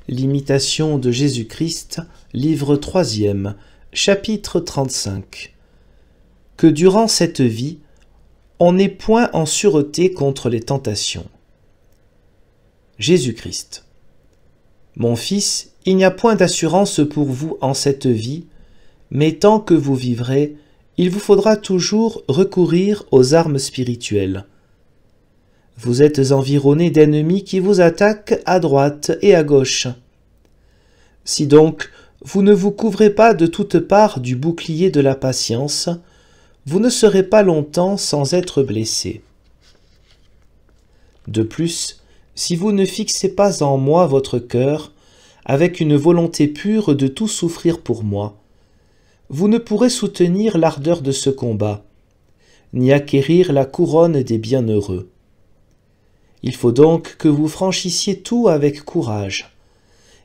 L'imitation de Jésus-Christ, livre 3e, chapitre 35. Que durant cette vie, on n'est point en sûreté contre les tentations. Jésus-Christ. Mon fils, il n'y a point d'assurance pour vous en cette vie, mais tant que vous vivrez, il vous faudra toujours recourir aux armes spirituelles. Vous êtes environné d'ennemis qui vous attaquent à droite et à gauche. Si donc vous ne vous couvrez pas de toutes parts du bouclier de la patience, vous ne serez pas longtemps sans être blessé. De plus, si vous ne fixez pas en moi votre cœur, avec une volonté pure de tout souffrir pour moi, vous ne pourrez soutenir l'ardeur de ce combat, ni acquérir la couronne des bienheureux. Il faut donc que vous franchissiez tout avec courage,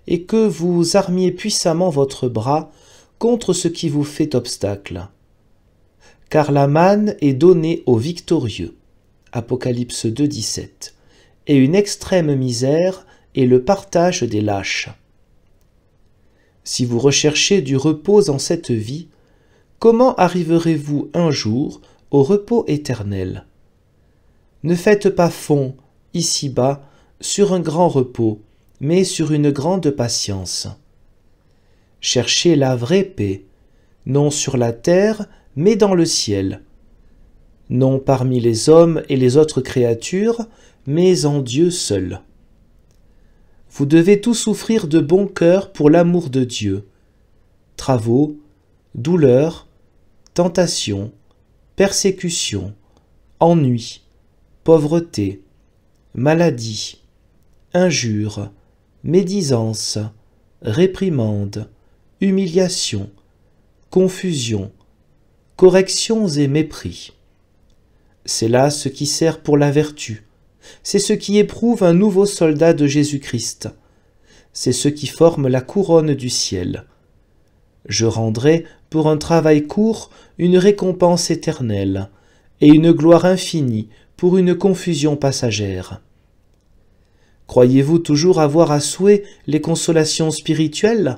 et que vous armiez puissamment votre bras contre ce qui vous fait obstacle. Car la manne est donnée aux victorieux, Apocalypse 2, 17, et une extrême misère est le partage des lâches. Si vous recherchez du repos en cette vie, comment arriverez-vous un jour au repos éternel? Ne faites pas fond, ici-bas, sur un grand repos, mais sur une grande patience. Cherchez la vraie paix, non sur la terre, mais dans le ciel. Non parmi les hommes et les autres créatures, mais en Dieu seul. Vous devez tout souffrir de bon cœur pour l'amour de Dieu. Travaux, douleurs, tentations, persécutions, ennuis, pauvreté, maladie, injures, médisance, réprimande, humiliation, confusion, corrections et mépris. C'est là ce qui sert pour la vertu. C'est ce qui éprouve un nouveau soldat de Jésus-Christ. C'est ce qui forme la couronne du ciel. Je rendrai, pour un travail court, une récompense éternelle, et une gloire infinie pour une confusion passagère. Croyez-vous toujours avoir à souhait les consolations spirituelles?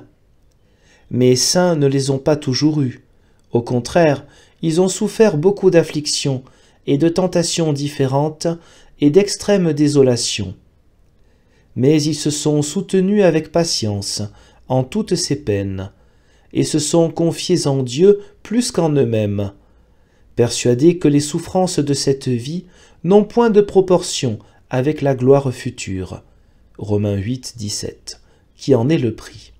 Mes saints ne les ont pas toujours eues. Au contraire, ils ont souffert beaucoup d'afflictions et de tentations différentes et d'extrême désolation. Mais ils se sont soutenus avec patience en toutes ces peines, et se sont confiés en Dieu plus qu'en eux-mêmes, persuadés que les souffrances de cette vie n'ont point de proportion avec la gloire future. Romains 8, 17, qui en est le prix.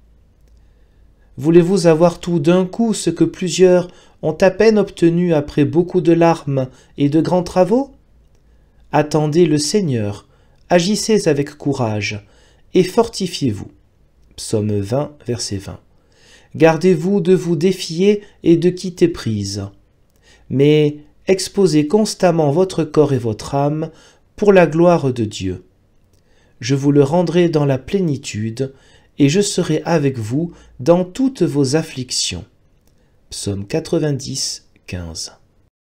Voulez-vous avoir tout d'un coup ce que plusieurs ont à peine obtenu après beaucoup de larmes et de grands travaux? Attendez le Seigneur, agissez avec courage, et fortifiez-vous. Psaume 20, verset 20. Gardez-vous de vous défier et de quitter prise. Mais exposez constamment votre corps et votre âme pour la gloire de Dieu. Je vous le rendrai dans la plénitude, et je serai avec vous dans toutes vos afflictions. Psaume 90, 15.